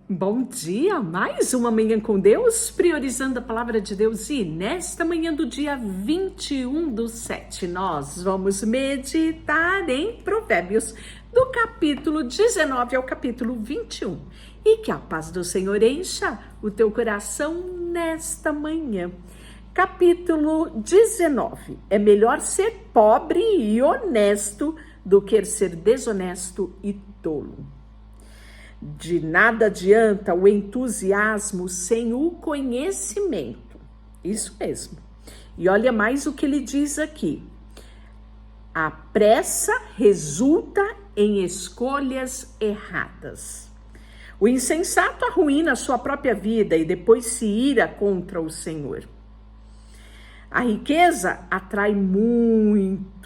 Bom dia, mais uma manhã com Deus, priorizando a palavra de Deus. E nesta manhã do dia 21/7, nós vamos meditar em Provérbios, do capítulo 19 ao capítulo 21. E que a paz do Senhor encha o teu coração nesta manhã. Capítulo 19. É melhor ser pobre e honesto do que ser desonesto e tolo. De nada adianta o entusiasmo sem o conhecimento. Isso mesmo. E olha mais o que ele diz aqui. A pressa resulta em escolhas erradas. O insensato arruína a sua própria vida e depois se ira contra o Senhor. A riqueza atrai muitos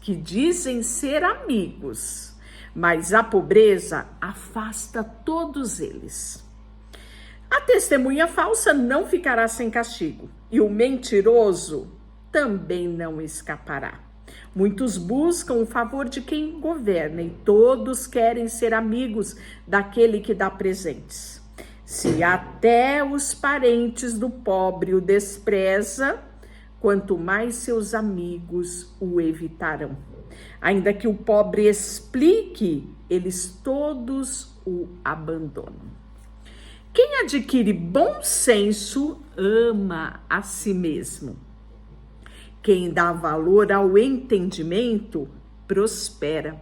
que dizem ser amigos, mas a pobreza afasta todos eles. A testemunha falsa não ficará sem castigo, e o mentiroso também não escapará. Muitos buscam o favor de quem governa, e todos querem ser amigos daquele que dá presentes. Se até os parentes do pobre o despreza, quanto mais seus amigos o evitarão. Ainda que o pobre explique, eles todos o abandonam. Quem adquire bom senso ama a si mesmo. Quem dá valor ao entendimento prospera.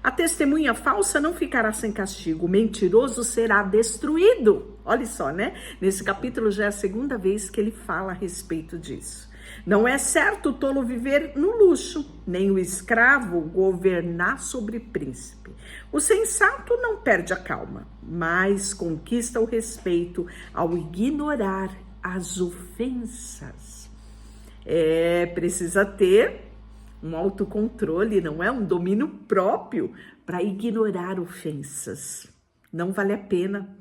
A testemunha falsa não ficará sem castigo, o mentiroso será destruído. Olha só, né? Nesse capítulo já é a segunda vez que ele fala a respeito disso. Não é certo o tolo viver no luxo, nem o escravo governar sobre príncipe. O sensato não perde a calma, mas conquista o respeito ao ignorar as ofensas. Precisa ter um autocontrole, não é? Um domínio próprio para ignorar ofensas. Não vale a pena.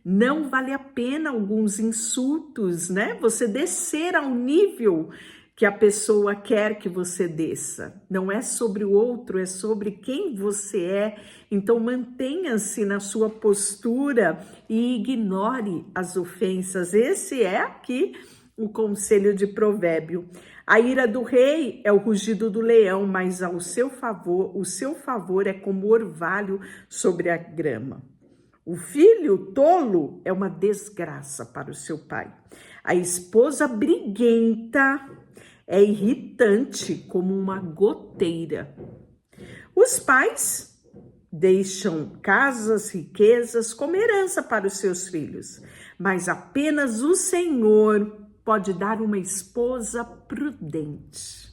Não vale a pena alguns insultos, né? Você descer ao nível que a pessoa quer que você desça. Não é sobre o outro, é sobre quem você é. Então mantenha-se na sua postura e ignore as ofensas. Esse é aqui o conselho de Provérbio. A ira do rei é o rugido do leão, mas o seu favor é como orvalho sobre a grama. O filho tolo é uma desgraça para o seu pai. A esposa briguenta é irritante como uma goteira. Os pais deixam casas, riquezas como herança para os seus filhos, mas apenas o Senhor pode dar uma esposa prudente.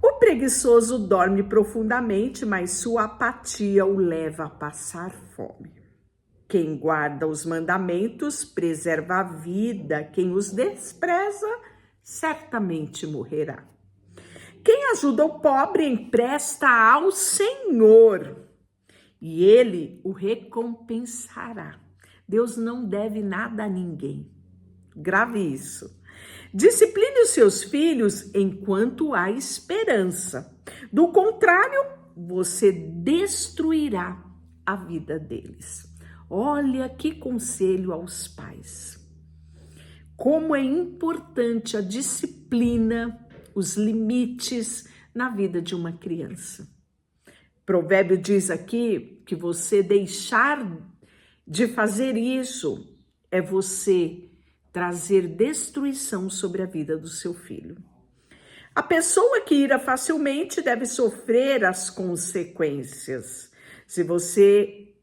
O preguiçoso dorme profundamente, mas sua apatia o leva a passar fome. Quem guarda os mandamentos preserva a vida, quem os despreza certamente morrerá. Quem ajuda o pobre empresta ao Senhor e ele o recompensará. Deus não deve nada a ninguém. Grave isso. Discipline os seus filhos enquanto há esperança. Do contrário, você destruirá a vida deles. Olha que conselho aos pais. Como é importante a disciplina, os limites na vida de uma criança. Provérbio diz aqui que você deixar de fazer isso é você trazer destruição sobre a vida do seu filho. A pessoa que ira facilmente deve sofrer as consequências. Se você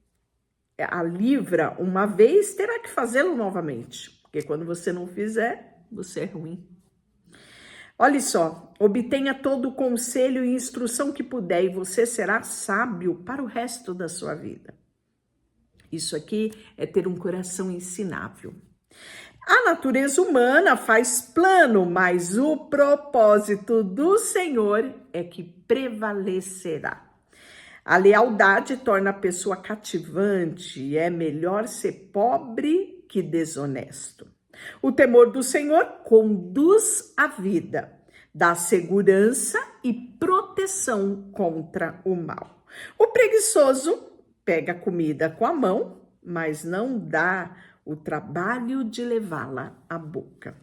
a livra uma vez, terá que fazê-lo novamente, porque quando você não fizer, você é ruim. Olha só, obtenha todo o conselho e instrução que puder e você será sábio para o resto da sua vida. Isso aqui é ter um coração ensinável. A natureza humana faz plano, mas o propósito do Senhor é que prevalecerá. A lealdade torna a pessoa cativante e é melhor ser pobre que desonesto. O temor do Senhor conduz a vida, dá segurança e proteção contra o mal. O preguiçoso pega comida com a mão, mas não dá o trabalho de levá-la à boca.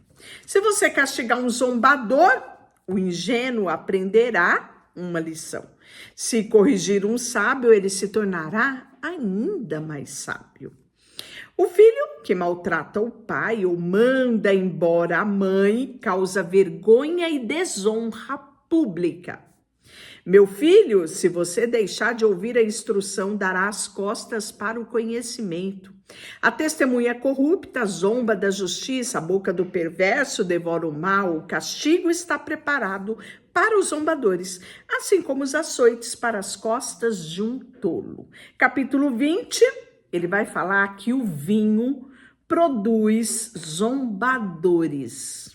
Se você castigar um zombador, o ingênuo aprenderá uma lição. Se corrigir um sábio, ele se tornará ainda mais sábio. O filho que maltrata o pai ou manda embora a mãe causa vergonha e desonra pública. Meu filho, se você deixar de ouvir a instrução, dará as costas para o conhecimento. A testemunha corrupta zomba da justiça, a boca do perverso devora o mal, o castigo está preparado para os zombadores, assim como os açoites para as costas de um tolo. Capítulo 20, ele vai falar que o vinho produz zombadores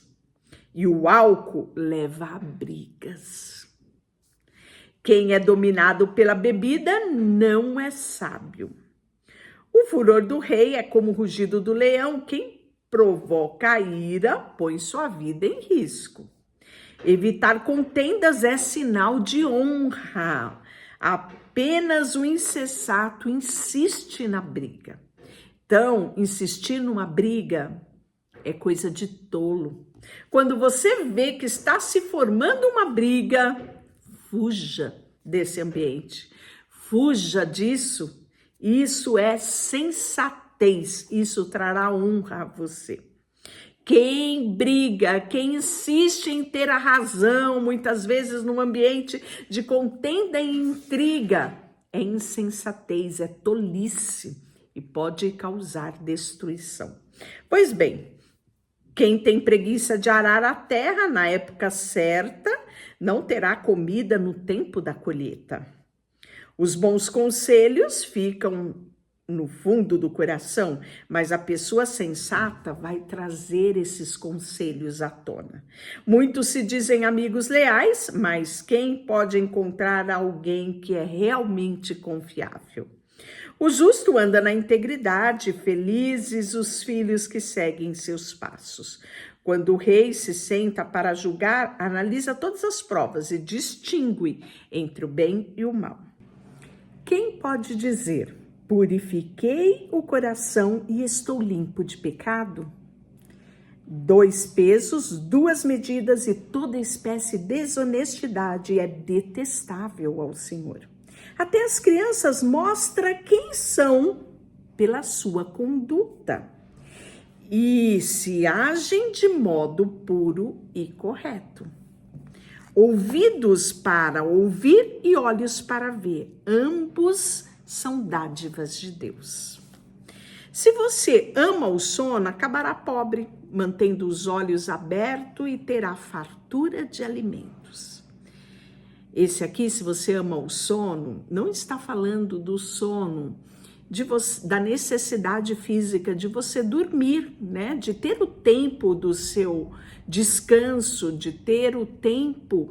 e o álcool leva a brigas. Quem é dominado pela bebida não é sábio. O furor do rei é como o rugido do leão. Quem provoca a ira põe sua vida em risco. Evitar contendas é sinal de honra. Apenas o insensato insiste na briga. Então, insistir numa briga é coisa de tolo. Quando você vê que está se formando uma briga, fuja desse ambiente, fuja disso. Isso é sensatez, isso trará honra a você. Quem briga, quem insiste em ter a razão, muitas vezes num ambiente de contenda e intriga, é insensatez, é tolice e pode causar destruição. Pois bem, quem tem preguiça de arar a terra na época certa, não terá comida no tempo da colheita. Os bons conselhos ficam no fundo do coração, mas a pessoa sensata vai trazer esses conselhos à tona. Muitos se dizem amigos leais, mas quem pode encontrar alguém que é realmente confiável? O justo anda na integridade, felizes os filhos que seguem seus passos. Quando o rei se senta para julgar, analisa todas as provas e distingue entre o bem e o mal. Quem pode dizer, purifiquei o coração e estou limpo de pecado? 2 pesos, 2 medidas e toda espécie de desonestidade é detestável ao Senhor. Até as crianças mostram quem são pela sua conduta e se agem de modo puro e correto. Ouvidos para ouvir e olhos para ver, ambos são dádivas de Deus. Se você ama o sono, acabará pobre, mantendo os olhos abertos e terá fartura de alimentos. Esse aqui, se você ama o sono, não está falando do sono, da necessidade física de você dormir, né? De ter o tempo do seu descanso, de ter o tempo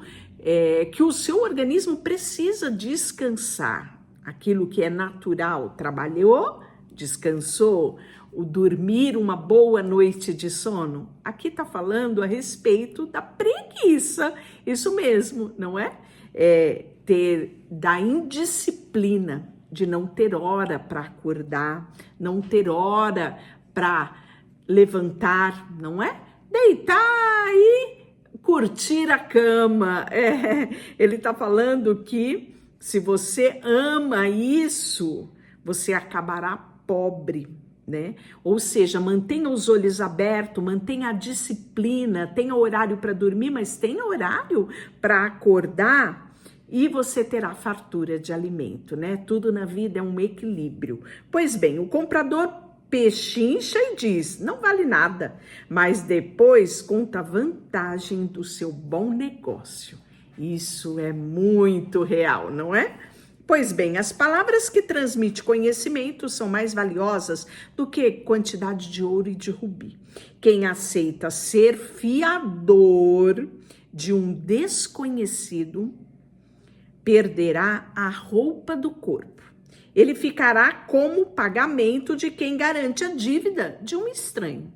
que o seu organismo precisa descansar. Aquilo que é natural, trabalhou, descansou, o dormir uma boa noite de sono. Aqui está falando a respeito da preguiça, isso mesmo, não é? Da indisciplina, de não ter hora para acordar, não ter hora para levantar, não é? Deitar e curtir a cama. Ele está falando que se você ama isso, você acabará pobre, né? Ou seja, mantenha os olhos abertos, mantenha a disciplina, tenha horário para dormir, mas tenha horário para acordar e você terá fartura de alimento, né? Tudo na vida é um equilíbrio. Pois bem, o comprador pechincha e diz, não vale nada, mas depois conta a vantagem do seu bom negócio. Isso é muito real, não é? Pois bem, as palavras que transmitem conhecimento são mais valiosas do que quantidade de ouro e de rubi. Quem aceita ser fiador de um desconhecido perderá a roupa do corpo. Ele ficará como pagamento de quem garante a dívida de um estranho.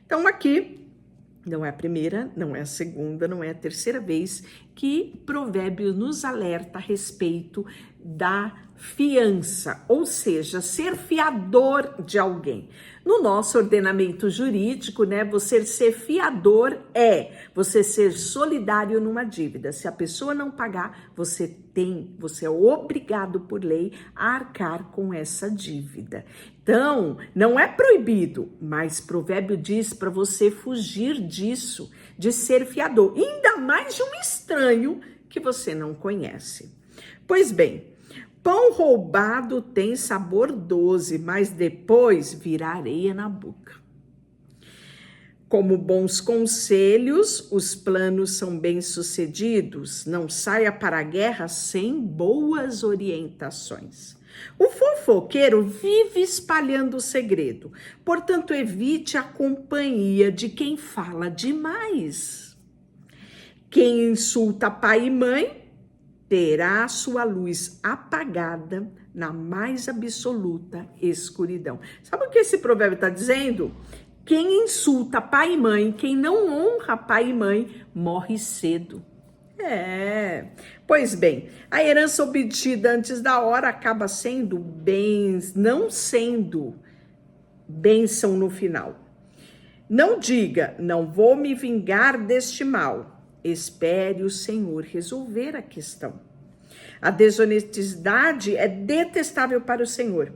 Então aqui, não é a primeira, não é a segunda, não é a terceira vez que Provérbios nos alerta a respeito da fiança, ou seja, ser fiador de alguém. No nosso ordenamento jurídico, né, você ser fiador é você ser solidário numa dívida. Se a pessoa não pagar, você é obrigado por lei a arcar com essa dívida. Então, não é proibido, mas Provérbio diz para você fugir disso, de ser fiador, ainda mais de um estranho que você não conhece. Pois bem, pão roubado tem sabor doce, mas depois vira areia na boca. Como bons conselhos, os planos são bem-sucedidos. Não saia para a guerra sem boas orientações. O fofoqueiro vive espalhando o segredo, portanto, evite a companhia de quem fala demais. Quem insulta pai e mãe terá a sua luz apagada na mais absoluta escuridão. Sabe o que esse provérbio está dizendo? Quem insulta pai e mãe, quem não honra pai e mãe, morre cedo. Pois bem, a herança obtida antes da hora acaba sendo não sendo bênção no final. Não diga, não vou me vingar deste mal. Espere o Senhor resolver a questão. A desonestidade é detestável para o Senhor.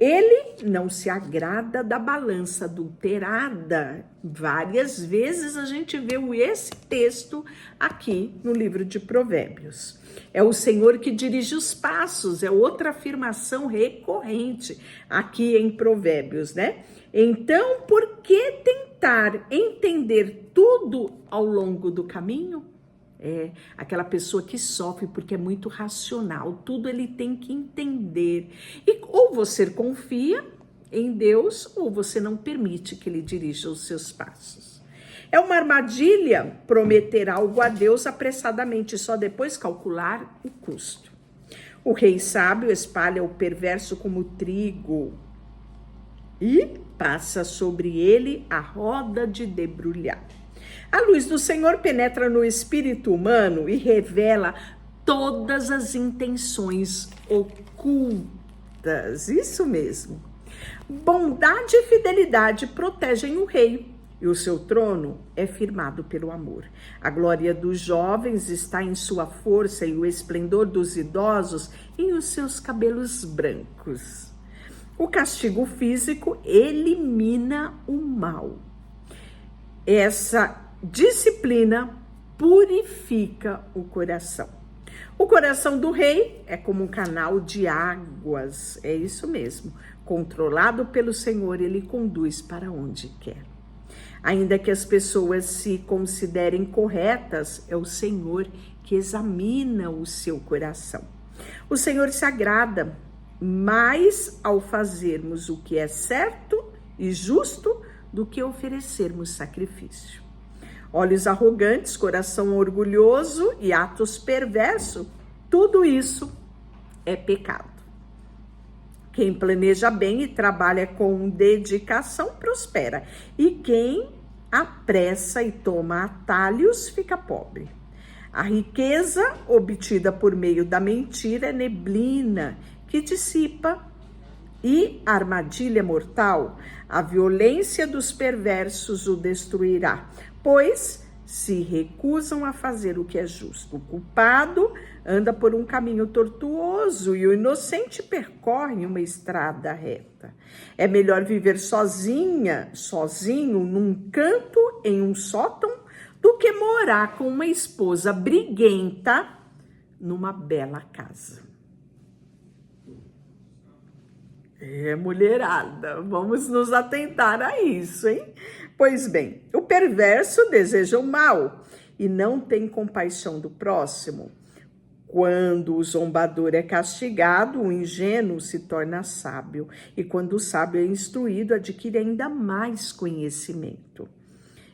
Ele não se agrada da balança adulterada. Várias vezes a gente vê esse texto aqui no livro de Provérbios. É o Senhor que dirige os passos, é outra afirmação recorrente aqui em Provérbios, né? Então, por que tentar entender tudo ao longo do caminho? É aquela pessoa que sofre porque é muito racional, tudo ele tem que entender. E ou você confia em Deus ou você não permite que ele dirija os seus passos. É uma armadilha prometer algo a Deus apressadamente, só depois calcular o custo. O rei sábio espalha o perverso como trigo e passa sobre ele a roda de debulhar. A luz do Senhor penetra no espírito humano e revela todas as intenções ocultas. Isso mesmo. Bondade e fidelidade protegem o rei e o seu trono é firmado pelo amor. A glória dos jovens está em sua força e o esplendor dos idosos em os seus cabelos brancos. O castigo físico elimina o mal. Essa disciplina purifica o coração. O coração do rei é como um canal de águas, é isso mesmo. Controlado pelo Senhor, ele conduz para onde quer. Ainda que as pessoas se considerem corretas, é o Senhor que examina o seu coração. O Senhor se agrada mais ao fazermos o que é certo e justo do que oferecermos sacrifício. Olhos arrogantes, coração orgulhoso e atos perversos, tudo isso é pecado. Quem planeja bem e trabalha com dedicação prospera, e quem apressa e toma atalhos fica pobre. A riqueza obtida por meio da mentira é neblina que dissipa e armadilha mortal. A violência dos perversos o destruirá, pois se recusam a fazer o que é justo. O culpado anda por um caminho tortuoso e o inocente percorre uma estrada reta. É melhor viver sozinho num canto em um sótão do que morar com uma esposa briguenta numa bela casa. Mulherada, vamos nos atentar a isso, hein? Pois bem, o perverso deseja o mal e não tem compaixão do próximo. Quando o zombador é castigado, o ingênuo se torna sábio. E quando o sábio é instruído, adquire ainda mais conhecimento.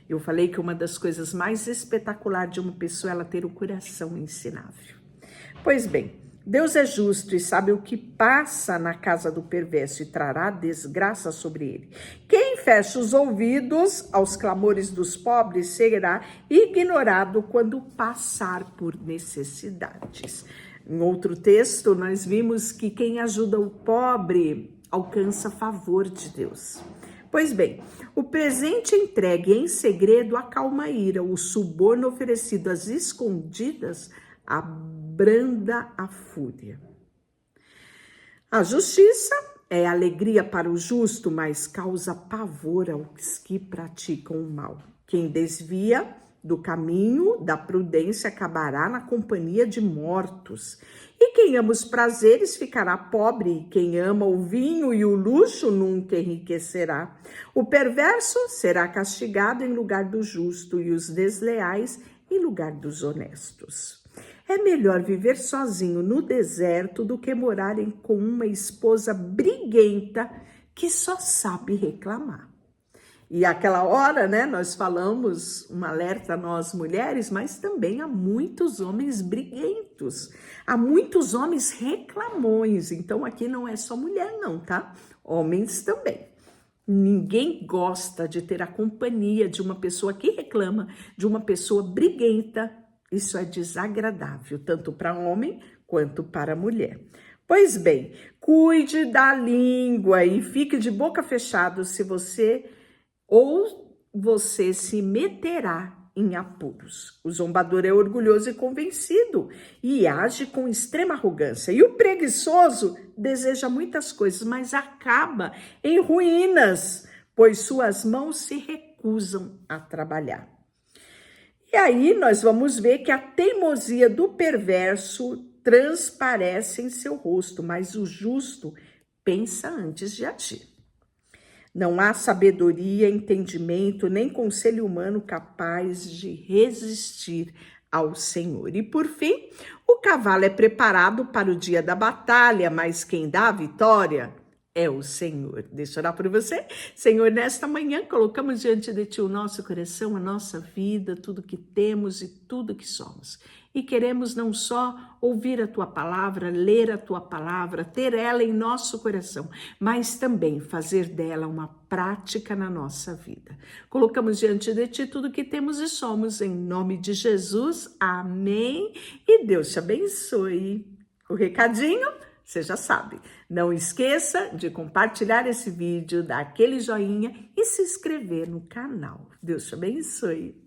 Eu falei que uma das coisas mais espetaculares de uma pessoa é ela ter o coração ensinável. Pois bem, Deus é justo e sabe o que passa na casa do perverso e trará desgraça sobre ele. Quem fecha os ouvidos aos clamores dos pobres será ignorado quando passar por necessidades. Em outro texto, nós vimos que quem ajuda o pobre alcança favor de Deus. Pois bem, o presente entregue em segredo acalma a ira, o suborno oferecido às escondidas abranda a fúria. A justiça é alegria para o justo, mas causa pavor aos que praticam o mal. Quem desvia do caminho da prudência acabará na companhia de mortos. E quem ama os prazeres ficará pobre, quem ama o vinho e o luxo nunca enriquecerá. O perverso será castigado em lugar do justo e os desleais em lugar dos honestos. É melhor viver sozinho no deserto do que morarem com uma esposa briguenta que só sabe reclamar. E aquela hora, né, nós falamos, um alerta a nós mulheres, mas também há muitos homens briguentos, há muitos homens reclamões. Então aqui não é só mulher não, tá? Homens também. Ninguém gosta de ter a companhia de uma pessoa que reclama, de uma pessoa briguenta. Isso é desagradável, tanto para homem quanto para mulher. Pois bem, cuide da língua e fique de boca fechada se você se meterá em apuros. O zombador é orgulhoso e convencido e age com extrema arrogância. E o preguiçoso deseja muitas coisas, mas acaba em ruínas, pois suas mãos se recusam a trabalhar. E aí nós vamos ver que a teimosia do perverso transparece em seu rosto, mas o justo pensa antes de agir. Não há sabedoria, entendimento, nem conselho humano capaz de resistir ao Senhor. E por fim, o cavalo é preparado para o dia da batalha, mas quem dá a vitória é o Senhor. Deixa eu orar por você. Senhor, nesta manhã colocamos diante de Ti o nosso coração, a nossa vida, tudo que temos e tudo que somos. E queremos não só ouvir a Tua palavra, ler a Tua palavra, ter ela em nosso coração, mas também fazer dela uma prática na nossa vida. Colocamos diante de Ti tudo que temos e somos, em nome de Jesus. Amém. E Deus te abençoe. O recadinho, você já sabe. Não esqueça de compartilhar esse vídeo, dar aquele joinha e se inscrever no canal. Deus te abençoe.